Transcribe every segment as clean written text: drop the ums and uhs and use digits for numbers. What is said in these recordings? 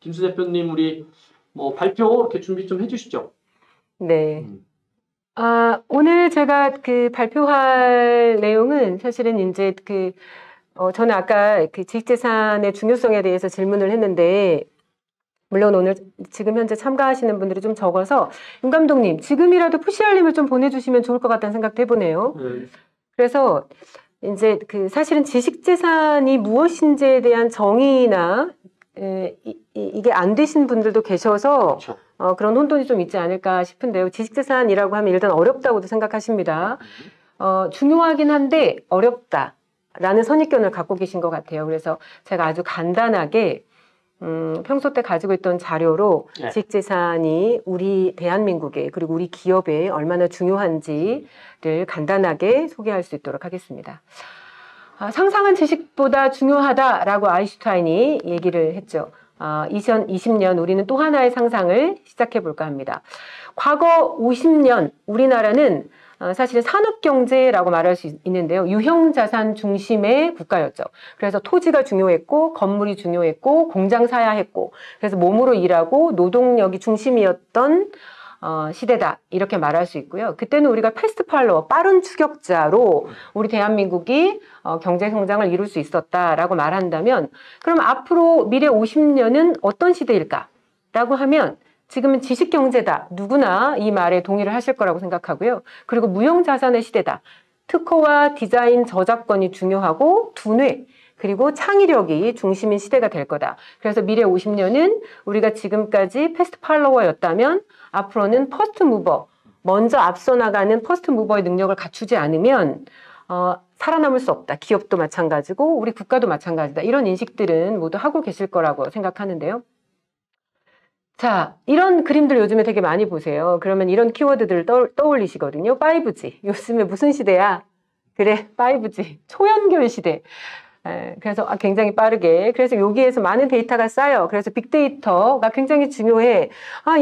김수 대표님, 우리 뭐 발표 이렇게 준비 좀 해주시죠. 네. 오늘 제가 그 발표할 내용은 사실은 이제 저는 아까 그 지식재산의 중요성에 대해서 질문을 했는데, 물론 오늘 지금 현재 참가하시는 분들이 좀 적어서 윤 감독님 지금이라도 푸시알림을 좀 보내주시면 좋을 것 같다는 생각도 해보네요. 그래서 이제 사실은 지식재산이 무엇인지에 대한 정의나 이게 안 되신 분들도 계셔서 그렇죠. 그런 혼돈이 좀 있지 않을까 싶은데요. 지식재산이라고 하면 일단 어렵다고도 생각하십니다. 중요하긴 한데 어렵다라는 선입견을 갖고 계신 것 같아요. 그래서 제가 아주 간단하게 평소 때 가지고 있던 자료로 네. 지식재산이 우리 대한민국에 그리고 우리 기업에 얼마나 중요한지를 간단하게 소개할 수 있도록 하겠습니다. 상상한 지식보다 중요하다라고 아인슈타인이 얘기를 했죠. 2020년 우리는 또 하나의 상상을 시작해 볼까 합니다. 과거 50년 우리나라는 사실은 산업경제라고 말할 수 있는데요. 유형자산 중심의 국가였죠. 그래서 토지가 중요했고 건물이 중요했고 공장 사야 했고 그래서 몸으로 일하고 노동력이 중심이었던 시대다 이렇게 말할 수 있고요. 그때는 우리가 패스트 팔로워 빠른 추격자로 우리 대한민국이 경제 성장을 이룰 수 있었다라고 말한다면 그럼 앞으로 미래 50년은 어떤 시대일까? 라고 하면 지금은 지식경제다. 누구나 이 말에 동의를 하실 거라고 생각하고요. 그리고 무형자산의 시대다. 특허와 디자인 저작권이 중요하고 두뇌 그리고 창의력이 중심인 시대가 될 거다. 그래서 미래 50년은 우리가 지금까지 패스트 팔로워였다면 앞으로는 퍼스트 무버, 먼저 앞서 나가는 퍼스트 무버의 능력을 갖추지 않으면 살아남을 수 없다. 기업도 마찬가지고 우리 국가도 마찬가지다. 이런 인식들은 모두 하고 계실 거라고 생각하는데요. 자, 이런 그림들 요즘에 되게 많이 보세요. 그러면 이런 키워드들을 떠올리시거든요. 5G. 요즘에 무슨 시대야? 그래, 5G. 초연결 시대. 그래서 굉장히 빠르게. 그래서 여기에서 많은 데이터가 쌓여. 그래서 빅데이터가 굉장히 중요해.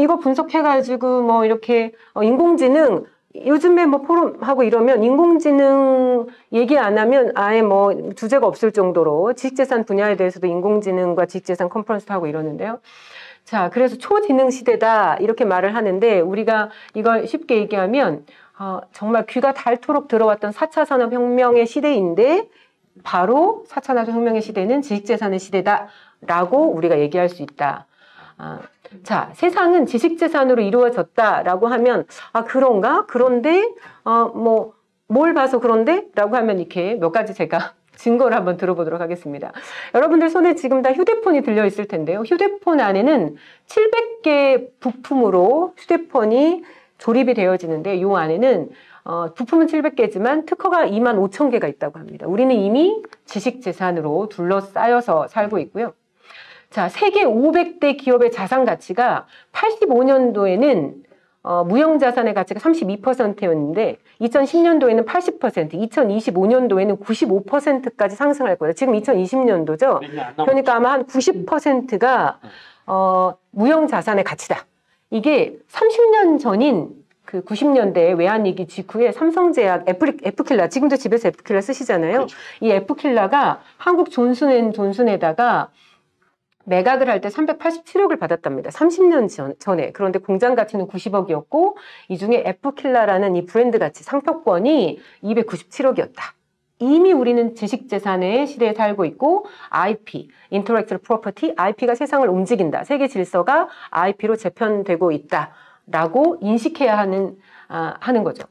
이거 분석해가지고 뭐 이렇게 인공지능 요즘에 뭐 포럼하고 이러면 인공지능 얘기 안 하면 아예 뭐 주제가 없을 정도로 지식재산 분야에 대해서도 인공지능과 지식재산 컨퍼런스도 하고 이러는데요. 자, 그래서 초지능 시대다 이렇게 말을 하는데 우리가 이걸 쉽게 얘기하면 정말 귀가 닳도록 들어왔던 4차 산업혁명의 시대인데 바로 4차 산업혁명의 시대는 지식재산의 시대다라고 우리가 얘기할 수 있다. 자, 세상은 지식재산으로 이루어졌다라고 하면 그런가? 그런데 뭘 봐서 그런데? 라고 하면 이렇게 몇 가지 제가 증거를 한번 들어보도록 하겠습니다. 여러분들 손에 지금 다 휴대폰이 들려있을 텐데요. 휴대폰 안에는 700개 부품으로 휴대폰이 조립이 되어지는데 이 안에는 부품은 700개지만 특허가 25,000개가 있다고 합니다. 우리는 이미 지식재산으로 둘러싸여서 살고 있고요. 자, 세계 500대 기업의 자산 가치가 85년도에는 무형자산의 가치가 32%였는데 2010년도에는 80%, 2025년도에는 95%까지 상승할 거예요. 지금 2020년도죠. 그러니까 아마 한 90%가 무형자산의 가치다. 이게 30년 전인 그 90년대 외환위기 직후에 삼성제약 에프킬라, 지금도 집에서 에프킬라 쓰시잖아요. 그렇죠. 이 에프킬라가 한국 존슨앤존슨에다가 매각을 할 때 387억을 받았답니다. 30년 전에. 그런데 공장 가치는 90억이었고 이 중에 에프킬라라는 이 브랜드 가치 상표권이 297억이었다. 이미 우리는 지식재산의 시대에 살고 있고 IP, Intellectual Property, IP가 세상을 움직인다. 세계 질서가 IP로 재편되고 있다라고 인식해야 하는 거죠.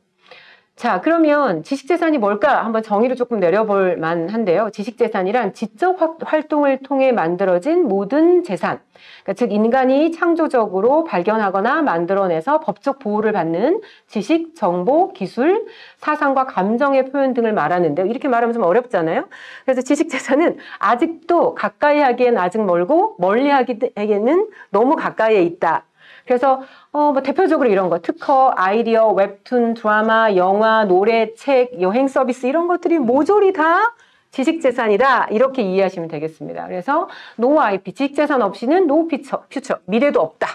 자, 그러면 지식재산이 뭘까? 한번 정의를 조금 내려볼 만한데요. 지식재산이란 지적 활동을 통해 만들어진 모든 재산, 그러니까 즉 인간이 창조적으로 발견하거나 만들어내서 법적 보호를 받는 지식, 정보, 기술, 사상과 감정의 표현 등을 말하는데요. 이렇게 말하면 좀 어렵잖아요. 그래서 지식재산은 아직도 가까이 하기엔 아직 멀고 멀리 하기에는 너무 가까이에 있다. 그래서 대표적으로 이런 거 특허, 아이디어, 웹툰, 드라마, 영화, 노래, 책, 여행 서비스 이런 것들이 모조리 다 지식재산이다 이렇게 이해하시면 되겠습니다. 그래서 no IP, 지식재산 없이는 no future, 미래도 없다.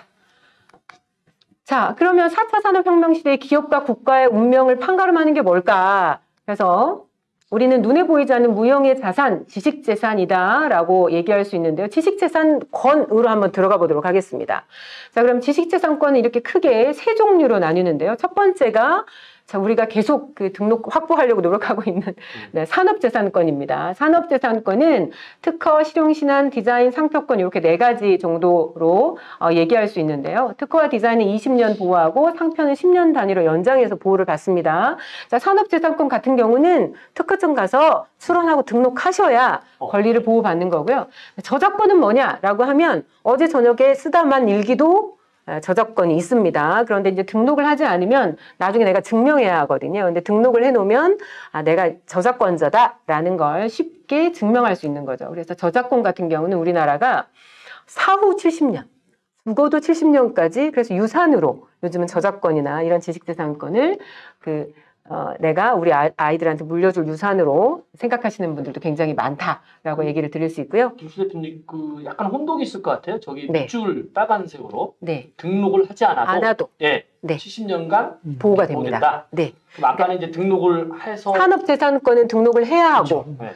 자, 그러면 4차 산업혁명 시대의 기업과 국가의 운명을 판가름하는 게 뭘까? 그래서 우리는 눈에 보이지 않는 무형의 자산, 지식재산이다라고 얘기할 수 있는데요. 지식재산권으로 한번 들어가 보도록 하겠습니다. 자, 그럼 지식재산권은 이렇게 크게 세 종류로 나뉘는데요. 첫 번째가 자, 우리가 계속 그 등록 확보하려고 노력하고 있는 네, 산업재산권입니다. 산업재산권은 특허, 실용신안, 디자인, 상표권 이렇게 네 가지 정도로 얘기할 수 있는데요. 특허와 디자인은 20년 보호하고 상표는 10년 단위로 연장해서 보호를 받습니다. 자, 산업재산권 같은 경우는 특허청 가서 출원하고 등록하셔야 권리를 보호받는 거고요. 저작권은 뭐냐라고 하면 어제 저녁에 쓰다만 일기도 저작권이 있습니다. 그런데 이제 등록을 하지 않으면 나중에 내가 증명해야 하거든요. 근데 등록을 해놓으면 내가 저작권자다라는 걸 쉽게 증명할 수 있는 거죠. 그래서 저작권 같은 경우는 우리나라가 사후 70년, 죽어도 70년까지 그래서 유산으로 요즘은 저작권이나 이런 지식재산권을 내가 우리 아이들한테 물려줄 유산으로 생각하시는 분들도 굉장히 많다라고 얘기를 드릴 수 있고요. 김수 대표님, 약간 혼동이 있을 것 같아요. 저기 네. 밑줄 빨간색으로 네. 등록을 하지 않아도 네. 70년간 보호가 됩니다. 네. 그럼 아까는 이제 등록을 해서 산업재산권은 등록을 해야 하고 네.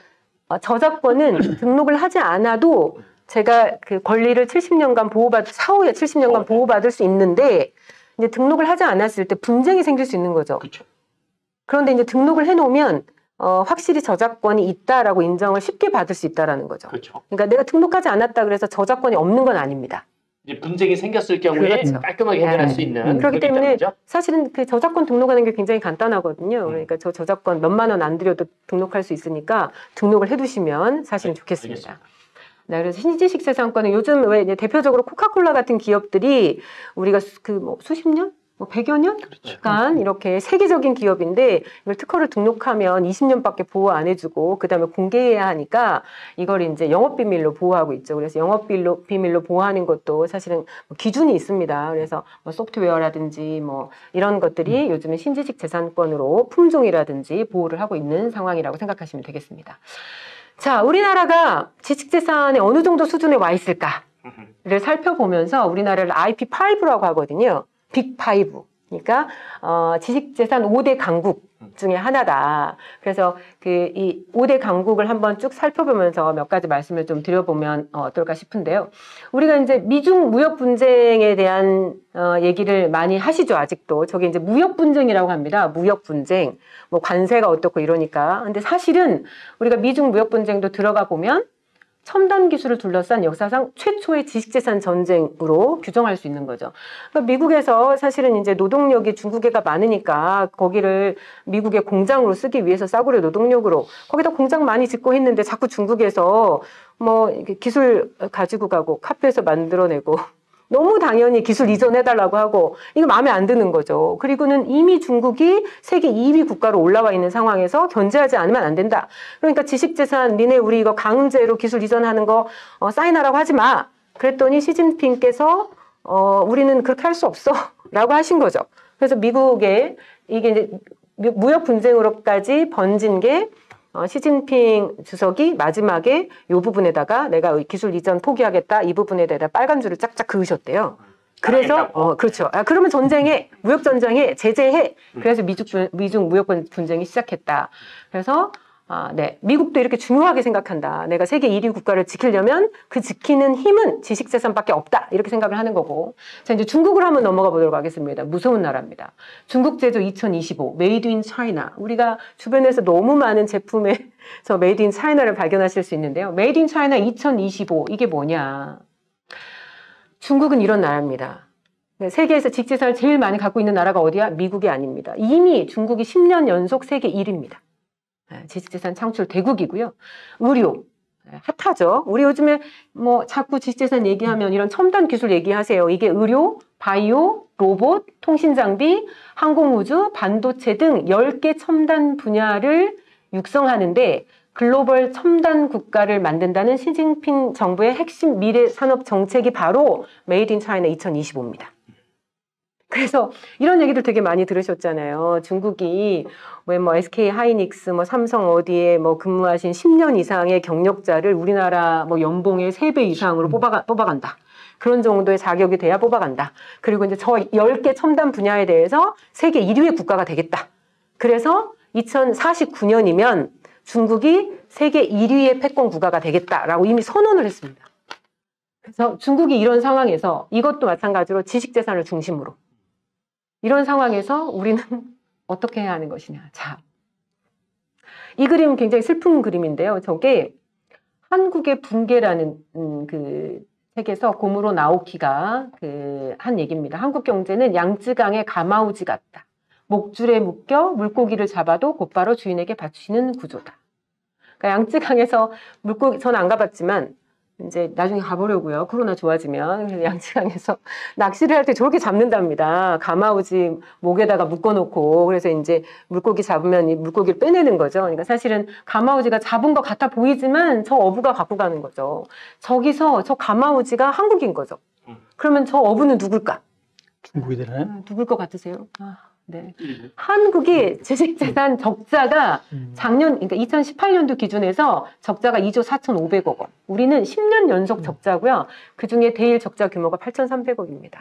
저작권은 등록을 하지 않아도 제가 그 권리를 70년간 사후에 70년간 보호받을 수 있는데 이제 등록을 하지 않았을 때 분쟁이 생길 수 있는 거죠. 그렇죠. 그런데 이제 등록을 해놓으면 확실히 저작권이 있다라고 인정을 쉽게 받을 수 있다라는 거죠. 그렇죠. 그러니까 내가 등록하지 않았다 그래서 저작권이 없는 건 아닙니다. 이제 분쟁이 생겼을 경우에 그렇죠. 깔끔하게 해결할 수 있는 그렇기 때문에 거죠? 사실은 그 저작권 등록하는 게 굉장히 간단하거든요. 그러니까 저 저작권 몇만 원 안 들여도 등록할 수 있으니까 등록을 해두시면 사실은 좋겠습니다. 알겠습니다. 네, 그래서 신지식재산권은 요즘 왜 이제 대표적으로 코카콜라 같은 기업들이 우리가 수십 년? 100여 년? 그렇죠. 이렇게 세계적인 기업인데 이걸 특허를 등록하면 20년밖에 보호 안 해주고 그 다음에 공개해야 하니까 이걸 이제 영업비밀로 보호하고 있죠. 그래서 영업비밀로 보호하는 것도 사실은 기준이 있습니다. 그래서 소프트웨어라든지 이런 것들이 요즘에 신지식 재산권으로 품종이라든지 보호를 하고 있는 상황이라고 생각하시면 되겠습니다. 자, 우리나라가 지식재산에 어느 정도 수준에 와 있을까를 살펴보면서 우리나라를 IP5라고 하거든요. 빅5. 그러니까 지식재산 5대 강국 중에 하나다. 그래서 이 5대 강국을 한번 쭉 살펴보면서 몇 가지 말씀을 좀 드려보면 어떨까 싶은데요. 우리가 이제 미중 무역 분쟁에 대한 얘기를 많이 하시죠, 아직도. 저게 이제 무역 분쟁이라고 합니다. 무역 분쟁. 관세가 어떻고 이러니까. 근데 사실은 우리가 미중 무역 분쟁도 들어가 보면 첨단 기술을 둘러싼 역사상 최초의 지식재산 전쟁으로 규정할 수 있는 거죠. 그러니까 미국에서 사실은 이제 노동력이 중국에가 많으니까 거기를 미국의 공장으로 쓰기 위해서 싸구려 노동력으로 거기다 공장 많이 짓고 했는데 자꾸 중국에서 기술 가지고 가고 카페에서 만들어내고 너무 당연히 기술 이전해달라고 하고 이거 마음에 안 드는 거죠. 그리고는 이미 중국이 세계 2위 국가로 올라와 있는 상황에서 견제하지 않으면 안 된다. 그러니까 지식재산 니네 우리 이거 강제로 기술 이전하는 거 사인하라고 하지 마. 그랬더니 시진핑께서 우리는 그렇게 할 수 없어 라고 하신 거죠. 그래서 미국에 이게 이제 무역 분쟁으로까지 번진 게 시진핑 주석이 마지막에 이 부분에다가 내가 기술 이전 포기하겠다 이 부분에 대해 빨간 줄을 짝짝 그으셨대요. 그래서 그렇죠. 그러면 무역 전쟁에 제재해. 그래서 미중 무역 분쟁이 시작했다. 그래서 네, 미국도 이렇게 중요하게 생각한다. 내가 세계 1위 국가를 지키려면 그 지키는 힘은 지식재산밖에 없다. 이렇게 생각을 하는 거고. 자, 이제 중국으로 한번 넘어가 보도록 하겠습니다. 무서운 나라입니다. 중국 제조 2025, 메이드 인 차이나. 우리가 주변에서 너무 많은 제품에 저 메이드 인 차이나를 발견하실 수 있는데요. 메이드 인 차이나 2025, 이게 뭐냐. 중국은 이런 나라입니다. 세계에서 지식재산을 제일 많이 갖고 있는 나라가 어디야? 미국이 아닙니다. 이미 중국이 10년 연속 세계 1위입니다. 지식재산 창출 대국이고요. 의료 핫하죠. 우리 요즘에 자꾸 지식재산 얘기하면 이런 첨단 기술 얘기하세요. 이게 의료, 바이오, 로봇, 통신장비, 항공우주, 반도체 등 10개 첨단 분야를 육성하는데 글로벌 첨단 국가를 만든다는 시진핑 정부의 핵심 미래 산업 정책이 바로 메이드 인 차이나 2025입니다. 그래서 이런 얘기들 되게 많이 들으셨잖아요. 중국이 왜 SK 하이닉스, 삼성 어디에 근무하신 10년 이상의 경력자를 우리나라 연봉의 3배 이상으로 뽑아간다. 그런 정도의 자격이 돼야 뽑아간다. 그리고 이제 저 10개 첨단 분야에 대해서 세계 1위의 국가가 되겠다. 그래서 2049년이면 중국이 세계 1위의 패권 국가가 되겠다라고 이미 선언을 했습니다. 그래서 중국이 이런 상황에서 이것도 마찬가지로 지식재산을 중심으로 이런 상황에서 우리는 어떻게 해야 하는 것이냐. 자, 이 그림은 굉장히 슬픈 그림인데요. 저게 한국의 붕괴라는 그 책에서 고무로 나오키가 그 한 얘기입니다. 한국 경제는 양쯔강의 가마우지 같다. 목줄에 묶여 물고기를 잡아도 곧바로 주인에게 바치는 구조다. 그러니까 양쯔강에서 물고기, 저는 안 가봤지만 이제 나중에 가보려고요. 코로나 좋아지면. 그래서 양쯔강에서 낚시를 할 때 저렇게 잡는답니다. 가마우지 목에다가 묶어놓고 그래서 이제 물고기 잡으면 이 물고기를 빼내는 거죠. 그러니까 사실은 가마우지가 잡은 것 같아 보이지만 저 어부가 갖고 가는 거죠. 저기서 저 가마우지가 한국인 거죠. 그러면 저 어부는 누굴까? 중국이 되나요? 누굴 것 같으세요? 네. 한국의 지식재산 적자가 작년, 그러니까 2018년도 기준에서 적자가 2조 4,500억 원. 우리는 10년 연속 적자고요. 그 중에 대일 적자 규모가 8,300억입니다.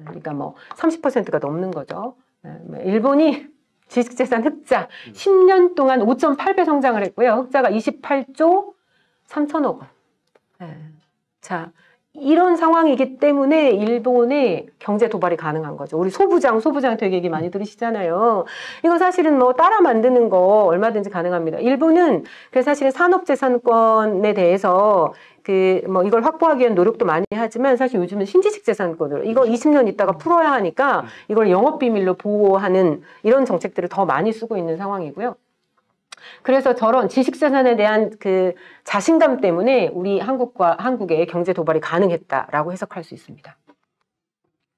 그러니까 뭐 30%가 넘는 거죠. 일본이 지식재산 흑자 10년 동안 5.8배 성장을 했고요. 흑자가 28조 3천억 원. 자, 이런 상황이기 때문에 일본의 경제 도발이 가능한 거죠. 우리 소부장 되게 얘기 많이 들으시잖아요. 이거 사실은 뭐 따라 만드는 거 얼마든지 가능합니다. 일본은 그래서 사실은 산업재산권에 대해서 그 뭐 이걸 확보하기 위한 노력도 많이 하지만 사실 요즘은 신지식재산권으로 이거 20년 있다가 풀어야 하니까 이걸 영업비밀로 보호하는 이런 정책들을 더 많이 쓰고 있는 상황이고요. 그래서 저런 지식재산에 대한 그 자신감 때문에 우리 한국의 경제 도발이 가능했다라고 해석할 수 있습니다.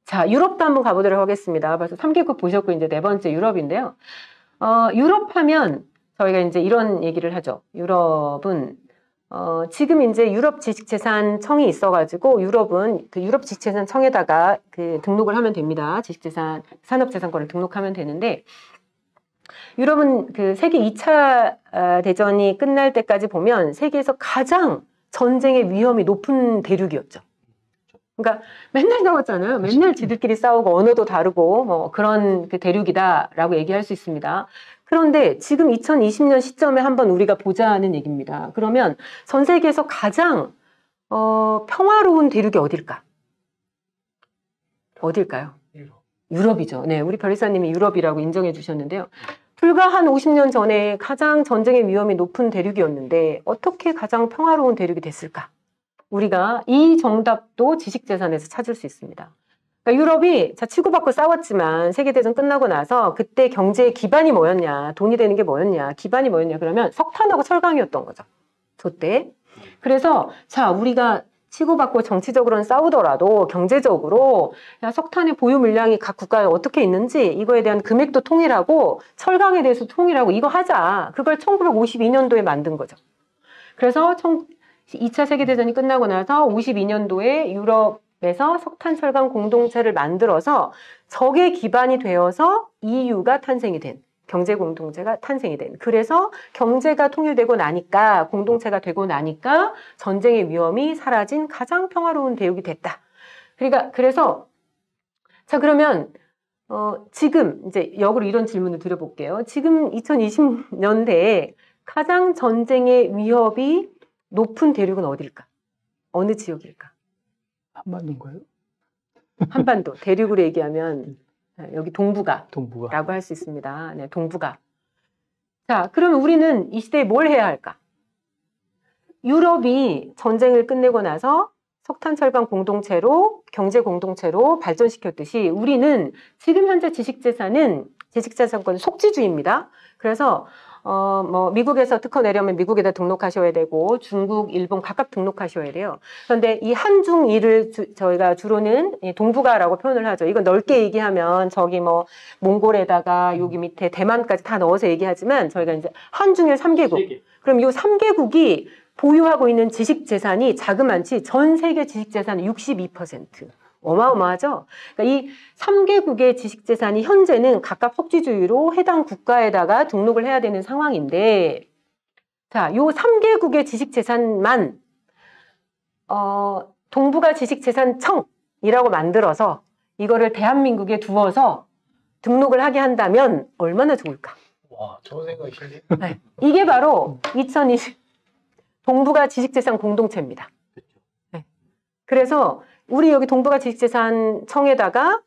자, 유럽도 한번 가보도록 하겠습니다. 벌써 3개국 보셨고 이제 네 번째 유럽인데요. 유럽 하면 저희가 이제 이런 얘기를 하죠. 유럽은 지금 이제 유럽 지식재산청이 있어가지고 유럽은 그 유럽 지식재산청에다가 그 등록을 하면 됩니다. 지식재산 산업재산권을 등록하면 되는데. 유럽은 그 세계 2차 대전이 끝날 때까지 보면 세계에서 가장 전쟁의 위험이 높은 대륙이었죠. 그러니까 맨날 싸웠잖아요. 맨날 지들끼리 싸우고 언어도 다르고 뭐 그런 그 대륙이다라고 얘기할 수 있습니다. 그런데 지금 2020년 시점에 한번 우리가 보자는 얘기입니다. 그러면 전 세계에서 가장 평화로운 대륙이 어딜까? 어딜까요? 유럽이죠. 네, 우리 변리사님이 유럽이라고 인정해 주셨는데요. 불과 한 50년 전에 가장 전쟁의 위험이 높은 대륙이었는데 어떻게 가장 평화로운 대륙이 됐을까? 우리가 이 정답도 지식재산에서 찾을 수 있습니다. 그러니까 유럽이 치고받고 싸웠지만 세계대전 끝나고 나서 그때 경제의 기반이 뭐였냐, 돈이 되는 게 뭐였냐, 기반이 뭐였냐 그러면 석탄하고 철강이었던 거죠. 저때. 그래서 자, 우리가 치고받고 정치적으로는 싸우더라도 경제적으로 야, 석탄의 보유 물량이 각 국가에 어떻게 있는지 이거에 대한 금액도 통일하고 철강에 대해서 통일하고 이거 하자. 그걸 1952년도에 만든 거죠. 그래서 2차 세계대전이 끝나고 나서 52년도에 유럽에서 석탄 철강 공동체를 만들어서 저게 기반이 되어서 EU가 탄생이 된 경제 공동체가 탄생이 된. 그래서 경제가 통일되고 나니까 공동체가 되고 나니까 전쟁의 위험이 사라진 가장 평화로운 대륙이 됐다. 그러니까 그래서 자 그러면 지금 이제 역으로 이런 질문을 드려볼게요. 지금 2020년대에 가장 전쟁의 위협이 높은 대륙은 어딜까? 어느 지역일까? 한반도인가요? 한반도 대륙으로 얘기하면 여기 동북아라고 동북아. 할 수 있습니다. 네, 동북아. 자, 그러면 우리는 이 시대에 뭘 해야 할까? 유럽이 전쟁을 끝내고 나서 석탄 철강 공동체로 경제 공동체로 발전시켰듯이 우리는 지금 현재 지식재산권은 속지주의입니다. 그래서 뭐 미국에서 특허 내려면 미국에다 등록하셔야 되고 중국, 일본 각각 등록하셔야 돼요. 그런데 이 한중일을 저희가 주로는 동북아라고 표현을 하죠. 이건 넓게 얘기하면 저기 뭐 몽골에다가 여기 밑에 대만까지 다 넣어서 얘기하지만 저희가 이제 한중일 3개국. 그럼 이 3개국이 보유하고 있는 지식재산이 자그만치 전 세계 지식재산의 62%. 어마어마하죠? 그러니까 이 3개국의 지식재산이 현재는 각각 속지주의로 해당 국가에다가 등록을 해야 되는 상황인데, 자, 요 3개국의 지식재산만, 동북아 지식재산청이라고 만들어서 이거를 대한민국에 두어서 등록을 하게 한다면 얼마나 좋을까? 와, 좋은 생각이신데. 네. 이게 바로 2020 동북아 지식재산 공동체입니다. 네. 그래서 우리 여기 동북아 지식재산청에다가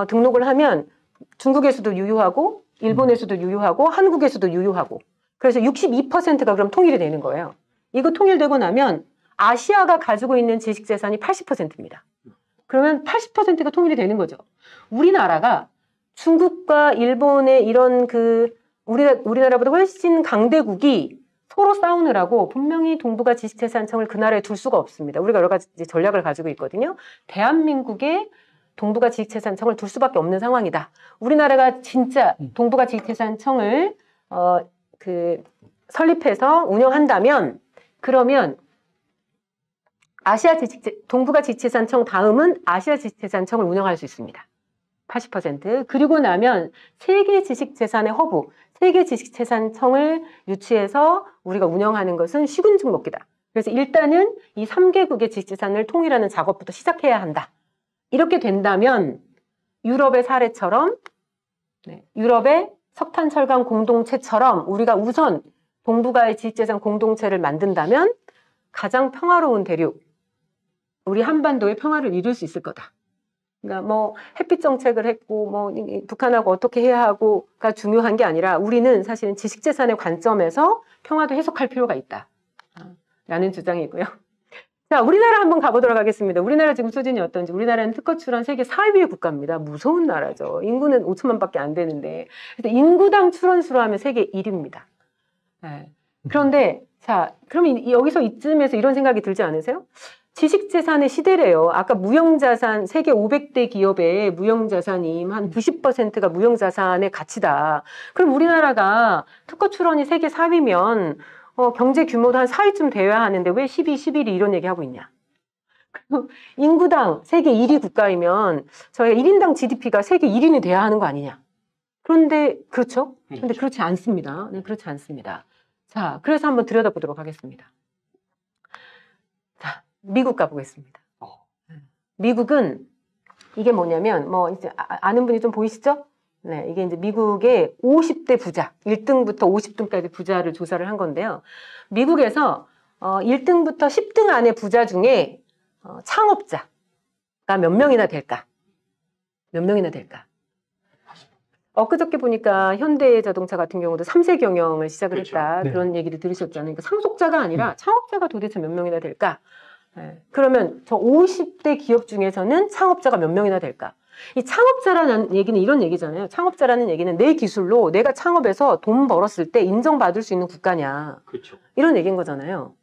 등록을 하면 중국에서도 유효하고 일본에서도 유효하고 한국에서도 유효하고 그래서 62%가 그럼 통일이 되는 거예요. 이거 통일되고 나면 아시아가 가지고 있는 지식재산이 80%입니다. 그러면 80%가 통일이 되는 거죠. 우리나라가 중국과 일본의 이런 우리나라보다 훨씬 강대국이 서로 싸우느라고 분명히 동북아 지식재산청을 그 나라에 둘 수가 없습니다. 우리가 여러 가지 전략을 가지고 있거든요. 대한민국의 동북아 지식재산청을 둘 수밖에 없는 상황이다. 우리나라가 진짜 동북아 지식재산청을 설립해서 운영한다면 그러면 동북아 지식재산청 다음은 아시아 지식재산청을 운영할 수 있습니다. 80%. 그리고 나면 세계 지식재산의 허브, 세계 지식재산청을 유치해서 우리가 운영하는 것은 식은죽 먹기다. 그래서 일단은 이 3개국의 지식재산을 통일하는 작업부터 시작해야 한다. 이렇게 된다면 유럽의 사례처럼 유럽의 석탄 철강 공동체처럼 우리가 우선 동북아의 지식재산 공동체를 만든다면 가장 평화로운 대륙, 우리 한반도의 평화를 이룰 수 있을 거다. 그러니까 뭐 햇빛 정책을 했고 뭐 북한하고 어떻게 해야 하고가 중요한 게 아니라 우리는 사실은 지식재산의 관점에서 평화도 해석할 필요가 있다. 라는 주장이고요. 자, 우리나라 한번 가보도록 하겠습니다. 우리나라 지금 수준이 어떤지. 우리나라는 특허 출원 세계 4위의 국가입니다. 무서운 나라죠. 인구는 5천만밖에 안 되는데. 그래서 인구당 출원수로 하면 세계 1위입니다. 네. 그런데 자, 그러면 여기서 이쯤에서 이런 생각이 들지 않으세요? 지식재산의 시대래요. 아까 무형자산, 세계 500대 기업의 무형자산이 한 90%가 무형자산의 가치다. 그럼 우리나라가 특허 출원이 세계 4위면 경제 규모도 한 4위쯤 되어야 하는데 왜 12, 11위 이런 얘기하고 있냐. 인구당 세계 1위 국가이면 저희가 1인당 GDP가 세계 1위는 돼야 하는 거 아니냐. 그런데 그렇죠? 그런데 그렇지 않습니다. 네, 그렇지 않습니다. 자, 그래서 한번 들여다보도록 하겠습니다. 자, 미국 가보겠습니다. 미국은 이게 뭐냐면 뭐 이제 아는 분이 좀 보이시죠? 네, 이게 이제 미국의 50대 부자, 1등부터 50등까지 부자를 조사를 한 건데요. 미국에서 1등부터 10등 안에 부자 중에 창업자가 몇 명이나 될까? 몇 명이나 될까? 엊그저께 보니까 현대자동차 같은 경우도 3세 경영을 시작을 그렇죠. 했다. 네. 그런 얘기를 들으셨잖아요. 그러니까 상속자가 아니라 창업자가 도대체 몇 명이나 될까? 네. 그러면 저 50대 기업 중에서는 창업자가 몇 명이나 될까? 이 창업자라는 얘기는 이런 얘기잖아요. 창업자라는 얘기는 내 기술로 내가 창업해서 돈 벌었을 때 인정받을 수 있는 국가냐. 그렇죠. 이런 얘기인 거잖아요.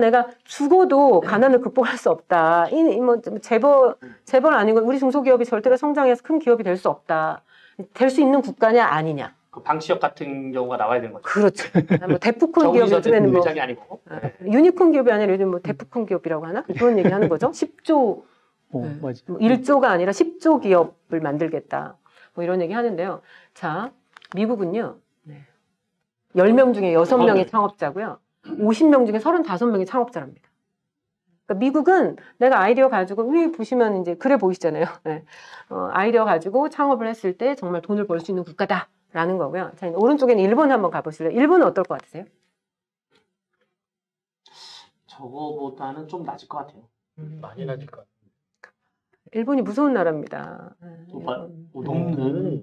내가 죽어도 가난을 극복할 수 없다. 뭐 재벌 아니고 우리 중소기업이 절대로 성장해서 큰 기업이 될 수 없다. 될 수 있는 국가냐 아니냐. 그 방시혁 같은 경우가 나와야 되는 거죠. 그렇죠. 뭐 데프콘 기업 요즘에는 뭐 회장이 아니고 유니콘 기업이 아니라 요즘 뭐 데프콘 기업이라고 하나? 그런 얘기 하는 거죠. 10조 맞아. 1조가 아니라 10조 기업을 만들겠다. 뭐 이런 얘기 하는데요. 자, 미국은요. 10명 중에 6명이 창업자고요. 50명 중에 35명이 창업자랍니다. 그러니까 미국은 내가 아이디어 가지고 위에 보시면 이제 그래 보이시잖아요. 네. 아이디어 가지고 창업을 했을 때 정말 돈을 벌 수 있는 국가다라는 거고요. 자, 오른쪽에는 일본 한번 가보실래요? 일본은 어떨 것 같으세요? 저거보다는 좀 낮을 것 같아요. 많이 낮을 것 같아요. 일본이 무서운 나라입니다. 도농은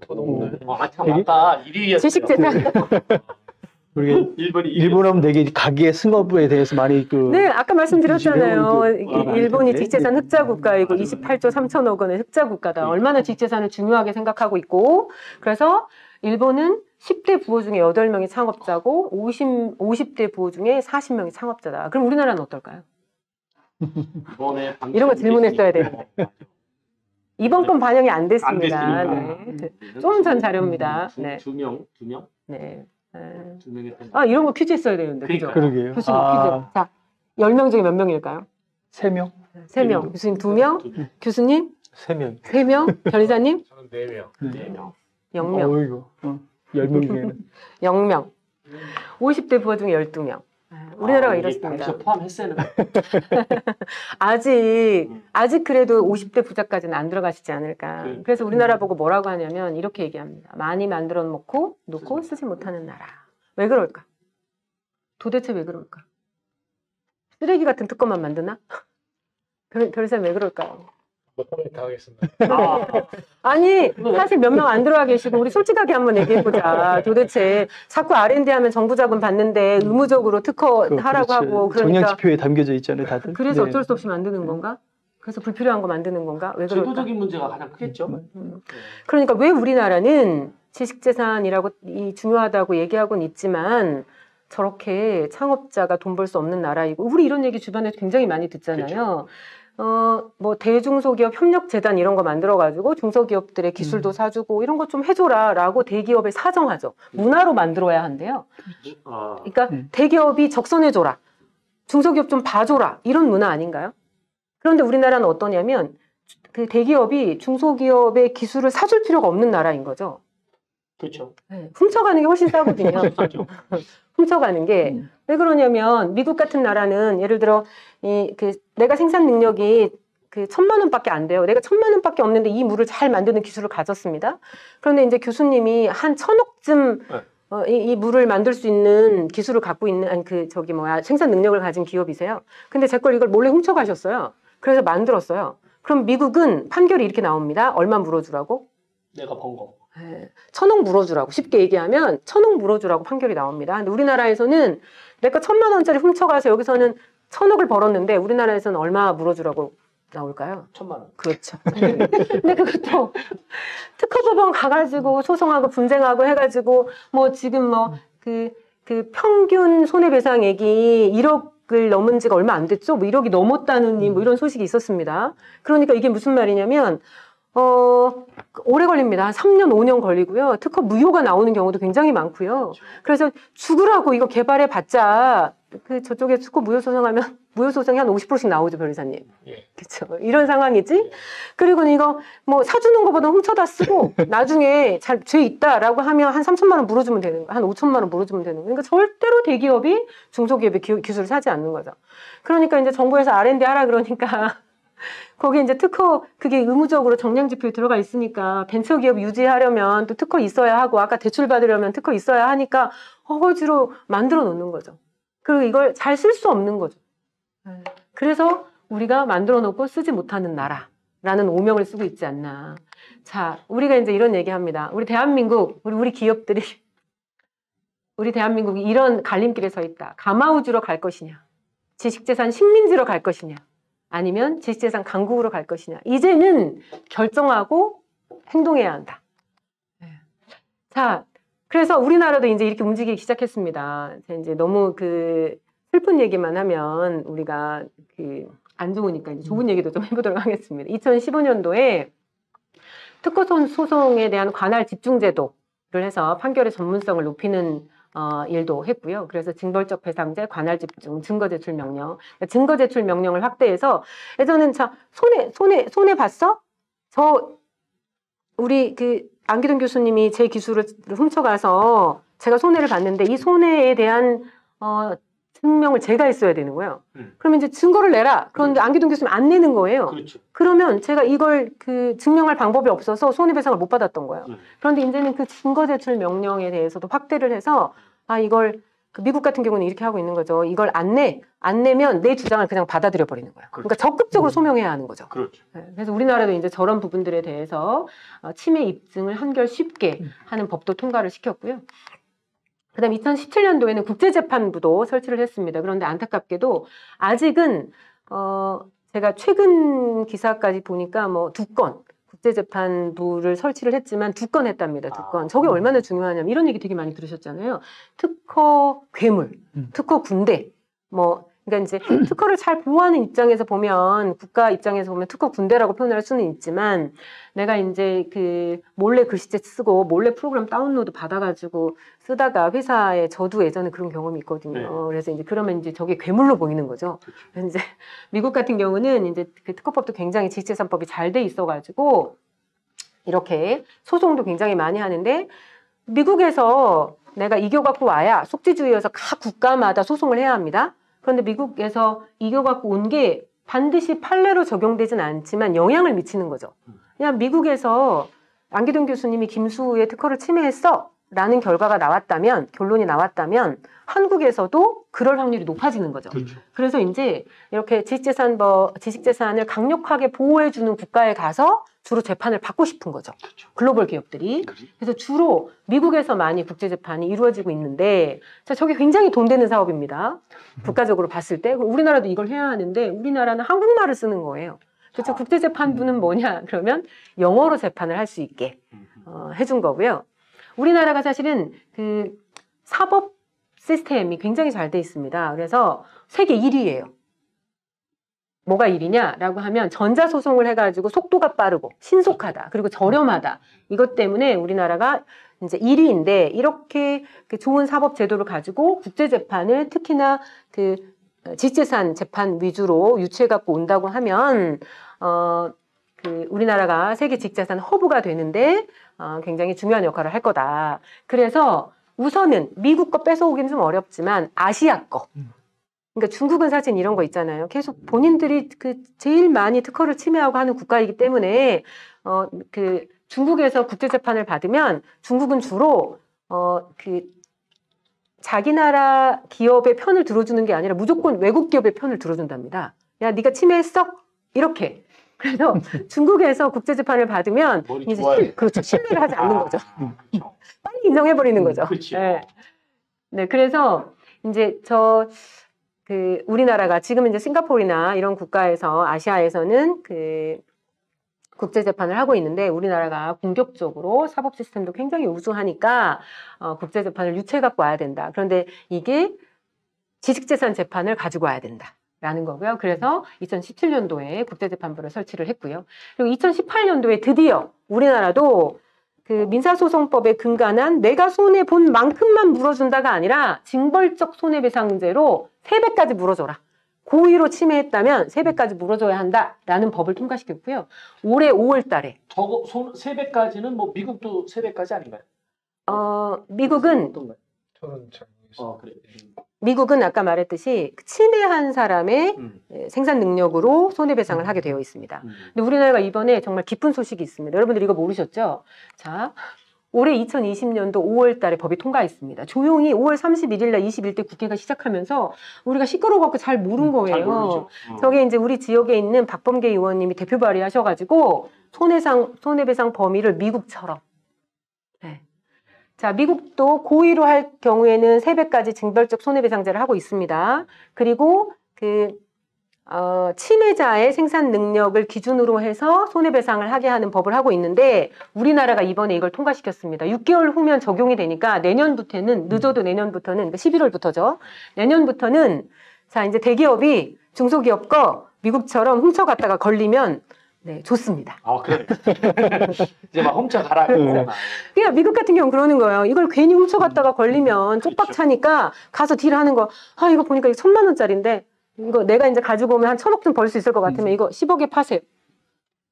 참 되게- 아까 1위였어요. 지식재산. 우리가 일본이 일본 하면 되게 가계 승업에 대해서 많이 네, 아까 말씀드렸잖아요. 지배력을 일본이 많이 지식재산 흑자 국가이고 28조 3천억 원의 흑자 국가다. 얼마나 지식재산을 중요하게 생각하고 있고, 그래서 일본은 10대 부호 중에 8명이 창업자고 50대 부호 중에 40명이 창업자다. 그럼 우리나라는 어떨까요? 이번에 이런 거 질문했어야 되는데. 이번 건 반영이 안 됐습니다. 안 네. 좀 전 자료입니다. 네. 두 명? 네. 두 명이 이런 거 퀴즈 했어야 되는데. 그죠? 그러게요. 교수님 퀴즈. 자, 10명 중에 몇 명일까요? 3명? 3명. 교수님 2명? 교수님? 3명. 3명? 변희사님? 저는 4명. 네. 0명. 어이구. 10명 중에는. 0명. 50대 부호 중에 12명. 우리나라가 이게 이렇습니다. 당시에 포함했어요. 아직 그래도 50대 부자까지는 안 들어가시지 않을까. 네. 그래서 우리나라 보고 뭐라고 하냐면 이렇게 얘기합니다. 많이 만들어 놓고 쓰지 못하는 나라. 왜 그럴까? 도대체 왜 그럴까? 쓰레기 같은 특검만 만드나? 별쌤 왜 그럴까요? 못하면 당하겠습니다. 아니 사실 몇 명 안 들어와 계시고 우리 솔직하게 한번 얘기해보자. 도대체 자꾸 R&D 하면 정부 자금 받는데 의무적으로 특허 하라고 하고 정량 그러니까 지표에 담겨져 있잖아요, 다들. 그래서 네. 어쩔 수 없이 만드는 건가? 그래서 불필요한 거 만드는 건가? 왜 그럴까? 제도적인 문제가 가장 크겠죠. 그러니까 왜 우리나라는 지식재산이라고 중요하다고 얘기하고는 있지만 저렇게 창업자가 돈 벌 수 없는 나라이고 우리 이런 얘기 주변에 굉장히 많이 듣잖아요. 뭐 대중소기업 협력재단 이런 거 만들어가지고 중소기업들의 기술도 사주고 이런 거 좀 해줘라라고 대기업에 사정하죠. 문화로 만들어야 한대요. 그러니까 대기업이 적선해줘라. 중소기업 좀 봐줘라. 이런 문화 아닌가요? 그런데 우리나라는 어떠냐면 그 대기업이 중소기업의 기술을 사줄 필요가 없는 나라인 거죠. 그렇죠. 네, 훔쳐가는 게 훨씬 싸거든요. 훔쳐가는 게 왜 그러냐면 미국 같은 나라는 예를 들어 내가 생산 능력이 1,000만 원밖에 안 돼요. 내가 1,000만 원밖에 없는데 이 물을 잘 만드는 기술을 가졌습니다. 그런데 이제 교수님이 한 1,000억쯤 이 물을 만들 수 있는 기술을 갖고 있는 생산 능력을 가진 기업이세요. 근데 제 걸 이걸 몰래 훔쳐가셨어요. 그래서 만들었어요. 그럼 미국은 판결이 이렇게 나옵니다. 얼마 물어주라고? 내가 번 거. 1,000억 물어주라고. 쉽게 얘기하면 1,000억 물어주라고 판결이 나옵니다. 근데 우리나라에서는 내가 1,000만 원짜리 훔쳐가서 여기서는 1,000억을 벌었는데 우리나라에서는 얼마 물어주라고 나올까요? 1,000만 원. 그렇죠. 근데 그것도 특허법원 가가지고 소송하고 분쟁하고 해가지고 뭐 지금 그 평균 손해배상액이 1억을 넘은 지가 얼마 안 됐죠? 뭐 1억이 넘었다는 뭐 이런 소식이 있었습니다. 그러니까 이게 무슨 말이냐면 오래 걸립니다. 한 3년, 5년 걸리고요. 특허 무효가 나오는 경우도 굉장히 많고요. 그래서 죽으라고 이거 개발해봤자 저쪽에 특허 무효 소송하면 무효 소송이 한 50%씩 나오죠, 변호사님. 예. 그렇죠. 이런 상황이지. 그리고 이거 뭐 사주는 것보다 훔쳐다 쓰고 나중에 죄 있다라고 하면 한 3천만 원 물어주면 되는 거, 한 5천만 원 물어주면 되는 거. 그러니까 절대로 대기업이 중소기업의 기술을 사지 않는 거죠. 그러니까 이제 정부에서 R&D 하라 그러니까. 거기 이제 특허 그게 의무적으로 정량지표에 들어가 있으니까 벤처기업 유지하려면 또 특허 있어야 하고 아까 대출 받으려면 특허 있어야 하니까 어거지로 만들어 놓는 거죠. 그리고 이걸 잘 쓸 수 없는 거죠. 그래서 우리가 만들어 놓고 쓰지 못하는 나라라는 오명을 쓰고 있지 않나. 자, 우리가 이제 이런 얘기합니다. 우리 대한민국, 우리 기업들이 우리 대한민국이 이런 갈림길에 서 있다. 가마우주로 갈 것이냐, 지식재산 식민지로 갈 것이냐, 아니면 지식재산 강국으로 갈 것이냐. 이제는 결정하고 행동해야 한다. 자, 그래서 우리나라도 이제 이렇게 움직이기 시작했습니다. 이제 너무 슬픈 얘기만 하면 우리가 안 좋으니까 이제 좋은 얘기도 좀 해보도록 하겠습니다. 2015년도에 특허 소송에 대한 관할 집중제도를 해서 판결의 전문성을 높이는 일도 했고요. 그래서 징벌적 배상제, 관할 집중, 증거 제출 명령, 증거 제출 명령을 확대해서 예전엔 손해 봤어? 우리 안기동 교수님이 제 기술을 훔쳐가서 제가 손해를 봤는데 이 손해에 대한 증명을 제가 했어야 되는 거예요. 그러면 이제 증거를 내라. 그런데 안기동 교수님 안 내는 거예요. 그렇죠. 그러면 제가 이걸 증명할 방법이 없어서 손해배상을 못 받았던 거예요. 그런데 이제는 그 증거 제출 명령에 대해서도 확대를 해서 이걸 미국 같은 경우는 이렇게 하고 있는 거죠. 이걸 안 내면 내 주장을 그냥 받아들여 버리는 거예요. 그러니까 적극적으로 소명해야 하는 거죠. 그렇죠. 그래서 우리나라도 이제 저런 부분들에 대해서 침해 입증을 한결 쉽게 하는 법도 통과를 시켰고요. 그다음 2017년도에는 국제재판부도 설치를 했습니다. 그런데 안타깝게도 아직은 제가 최근 기사까지 보니까 뭐 2건 국제재판부를 설치를 했지만 2건 했답니다. 2건. 저게 얼마나 중요하냐면 이런 얘기 되게 많이 들으셨잖아요. 특허 괴물, 특허 군대. 그러니까 이제 특허를 잘 보호하는 입장에서 보면 국가 입장에서 보면 특허 군대라고 표현할 수는 있지만 내가 이제 몰래 글씨체 쓰고 몰래 프로그램 다운로드 받아가지고 쓰다가 회사에 저도 예전에 그런 경험이 있거든요. 네. 그래서 이제 그러면 이제 저게 괴물로 보이는 거죠. 그래서 이제 미국 같은 경우는 이제 특허법도 굉장히 지식재산법이 잘 돼 있어가지고 이렇게 소송도 굉장히 많이 하는데 미국에서 내가 이겨갖고 와야 속지주의여서 각 국가마다 소송을 해야 합니다. 그런데 미국에서 이겨갖고 온 게 반드시 판례로 적용되진 않지만 영향을 미치는 거죠. 그냥 미국에서 안기동 교수님이 김수의 특허를 침해했어 라는 결론이 나왔다면 한국에서도 그럴 확률이 높아지는 거죠. 그렇죠. 그래서 이제 이렇게 지식재산을 강력하게 보호해주는 국가에 가서 주로 재판을 받고 싶은 거죠. 그렇죠. 글로벌 기업들이. 그래서 주로 미국에서 많이 국제재판이 이루어지고 있는데 저게 굉장히 돈 되는 사업입니다. 국가적으로 봤을 때. 우리나라도 이걸 해야 하는데 우리나라는 한국말을 쓰는 거예요. 그래서 국제재판부는 뭐냐 그러면 영어로 재판을 할 수 있게 해준 거고요. 우리나라가 사실은 그 사법 시스템이 굉장히 잘 돼 있습니다. 그래서 세계 1위예요. 뭐가 1위냐라고 하면 전자소송을 해가지고 속도가 빠르고 신속하다. 그리고 저렴하다. 이것 때문에 우리나라가 이제 1위인데 이렇게 그 좋은 사법 제도를 가지고 국제재판을 특히나 그 지식재산 재판 위주로 유치해갖고 온다고 하면 그 우리나라가 세계 지식재산 허브가 되는데 굉장히 중요한 역할을 할 거다. 그래서 우선은 미국 거 뺏어오기는 좀 어렵지만 아시아 거. 그러니까 중국은 사실 이런 거 있잖아요. 계속 본인들이 그 제일 많이 특허를 침해하고 하는 국가이기 때문에 그 중국에서 국제재판을 받으면 중국은 주로 그 자기 나라 기업의 편을 들어주는 게 아니라 무조건 외국 기업의 편을 들어준답니다. 야, 네가 침해했어? 이렇게. 그래서 중국에서 국제재판을 받으면 이제 그렇죠. 신뢰를 하지 않는 거죠. 그렇죠. 빨리 인정해버리는 거죠. 그렇죠. 네. 네, 그래서 이제 그 우리나라가 지금 이제 싱가포르나 이런 국가에서 아시아에서는 그 국제재판을 하고 있는데 우리나라가 공격적으로 사법 시스템도 굉장히 우수하니까 국제재판을 유치해 갖고 와야 된다. 그런데 이게 지식재산 재판을 가지고 와야 된다. 라는 거고요. 그래서 2017년도에 국제재판부를 설치를 했고요. 그리고 2018년도에 드디어 우리나라도 그 민사소송법에 근간한 내가 손해본 만큼만 물어준다가 아니라 징벌적 손해배상제로 3배까지 물어줘라. 고의로 침해했다면 3배까지 물어줘야 한다라는 법을 통과시켰고요. 올해 5월 달에. 저거 3배까지는 뭐 미국도 3배까지 아닌가요? 미국은 어떤가요? 저는 잘 모르겠어요. 그래. 미국은 아까 말했듯이 침해한 사람의 생산 능력으로 손해배상을 하게 되어 있습니다. 근데 우리나라가 이번에 정말 기쁜 소식이 있습니다. 여러분들 이거 모르셨죠? 자, 올해 2020년도 5월 달에 법이 통과했습니다. 조용히 5월 31일 날 21대 국회가 시작하면서 우리가 시끄러워갖고 잘 모른 거예요. 잘 모르죠. 저게 이제 우리 지역에 있는 박범계 의원님이 대표 발의하셔가지고 손해배상 범위를 미국처럼. 네. 자, 미국도 고의로 할 경우에는 3배까지 징벌적 손해배상제를 하고 있습니다. 그리고 침해자의 생산 능력을 기준으로 해서 손해배상을 하게 하는 법을 하고 있는데 우리나라가 이번에 이걸 통과시켰습니다. 6개월 후면 적용이 되니까 내년부터는 늦어도 내년부터는 11월부터죠. 내년부터는 자 이제 대기업이 중소기업 거 미국처럼 훔쳐갔다가 걸리면 네, 좋습니다. 그래. 이제 막 훔쳐가라. 그러니까 미국 같은 경우는 그러는 거예요. 이걸 괜히 훔쳐갔다가 걸리면 쪽박 차니까 가서 딜하는 거. 이거 보니까 1,000만 원짜리인데 이거 내가 이제 가지고 오면 한 1,000억 좀 벌 수 있을 것 같으면 이거 10억에 파세요.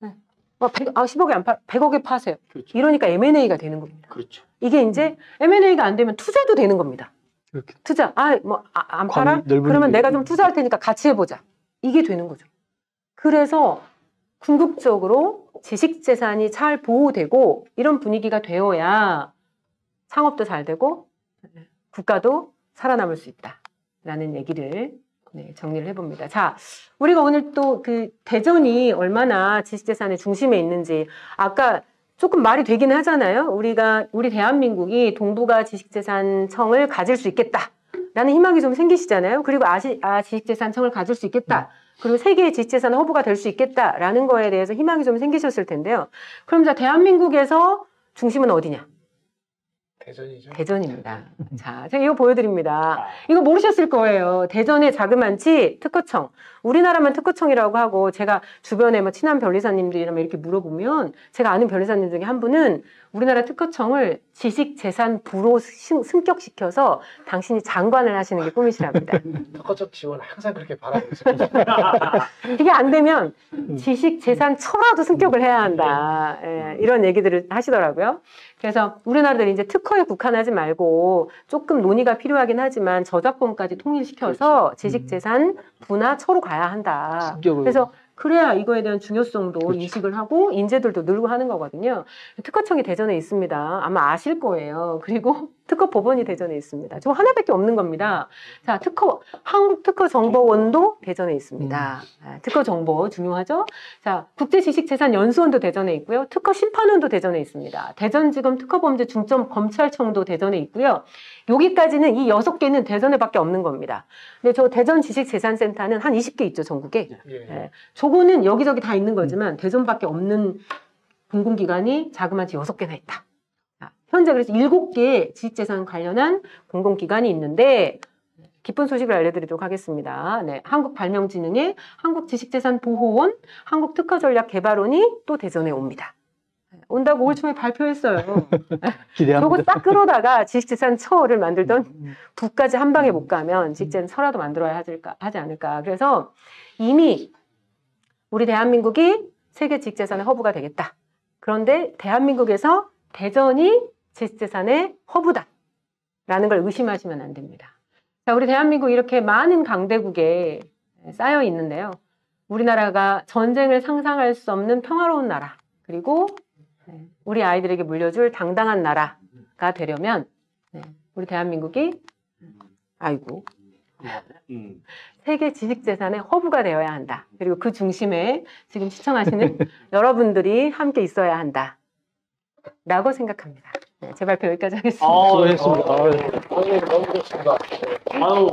네. 10억에 안 100억에 파세요. 그렇죠. 이러니까 M&A가 되는 겁니다. 그렇죠. 이게 이제 M&A가 안 되면 투자도 되는 겁니다. 그렇게. 투자. 안 팔아? 그러면 내가 좀 투자할 테니까 같이 해보자. 이게 되는 거죠. 그래서 궁극적으로 지식재산이 잘 보호되고 이런 분위기가 되어야 창업도 잘 되고 국가도 살아남을 수 있다라는 얘기를 정리를 해봅니다. 자, 우리가 오늘 또 그 대전이 얼마나 지식재산의 중심에 있는지 아까 조금 말이 되긴 하잖아요. 우리 대한민국이 동북아 지식재산청을 가질 수 있겠다라는 희망이 좀 생기시잖아요. 그리고 지식재산청을 가질 수 있겠다. 그리고 세계의 지식재산 허브가 될 수 있겠다라는 거에 대해서 희망이 좀 생기셨을 텐데요. 그럼 자, 대한민국에서 중심은 어디냐? 대전이죠. 대전입니다. 자, 제가 이거 보여드립니다. 이거 모르셨을 거예요. 대전의 자그만치 특허청. 우리나라만 특허청이라고 하고 제가 주변에 뭐 친한 변리사님들이랑 이렇게 물어보면 제가 아는 변리사님 중에 한 분은 우리나라 특허청을 지식재산부로 승격시켜서 당신이 장관을 하시는 게 꿈이시랍니다. 특허적 지원 항상 그렇게 바라고 있습니다. 이게 안 되면 지식재산처라도 승격을 해야 한다. 이런 얘기들을 하시더라고요. 그래서 우리나라들이 이제 특허에 국한하지 말고 조금 논의가 필요하긴 하지만 저작권까지 통일시켜서 지식재산 분화처로 가야 한다. 그래서 그래야 이거에 대한 중요성도 그렇죠. 인식을 하고 인재들도 늘고 하는 거거든요. 특허청이 대전에 있습니다. 아마 아실 거예요. 그리고 특허법원이 대전에 있습니다. 저 하나밖에 없는 겁니다. 자, 한국특허정보원도 대전에 있습니다. 특허정보 중요하죠? 자, 국제지식재산연수원도 대전에 있고요. 특허심판원도 대전에 있습니다. 대전지검 특허범죄중점검찰청도 대전에 있고요. 여기까지는 이 6개는 대전에밖에 없는 겁니다. 근데 저 대전지식재산센터는 한 20개 있죠, 전국에. 예. 저거는 여기저기 다 있는 거지만 대전밖에 없는 공공기관이 자그마치 6개나 있다. 현재 그래서 7개 지식재산 관련한 공공기관이 있는데 기쁜 소식을 알려드리도록 하겠습니다. 네, 한국발명진흥회, 한국지식재산보호원, 한국특허전략개발원이 또 대전에 옵니다. 온다고 올 초에 발표했어요. 기대합니다. 저거 딱 끌어다가 지식재산처를 만들던 부까지 한 방에 못 가면 지식재산서라도 만들어야 하지 않을까. 그래서 이미 우리 대한민국이 세계 지식재산의 허브가 되겠다. 그런데 대한민국에서 대전이 지식재산의 허브다라는 걸 의심하시면 안 됩니다. 자, 우리 대한민국 이렇게 많은 강대국에 쌓여 있는데요. 우리나라가 전쟁을 상상할 수 없는 평화로운 나라, 그리고 우리 아이들에게 물려줄 당당한 나라가 되려면 우리 대한민국이 세계 지식재산의 허브가 되어야 한다. 그리고 그 중심에 지금 시청하시는 여러분들이 함께 있어야 한다. 라고 생각합니다. 제 발표 여기까지 하겠습니다. 수고했습니다. 너무 좋습니다. 아유.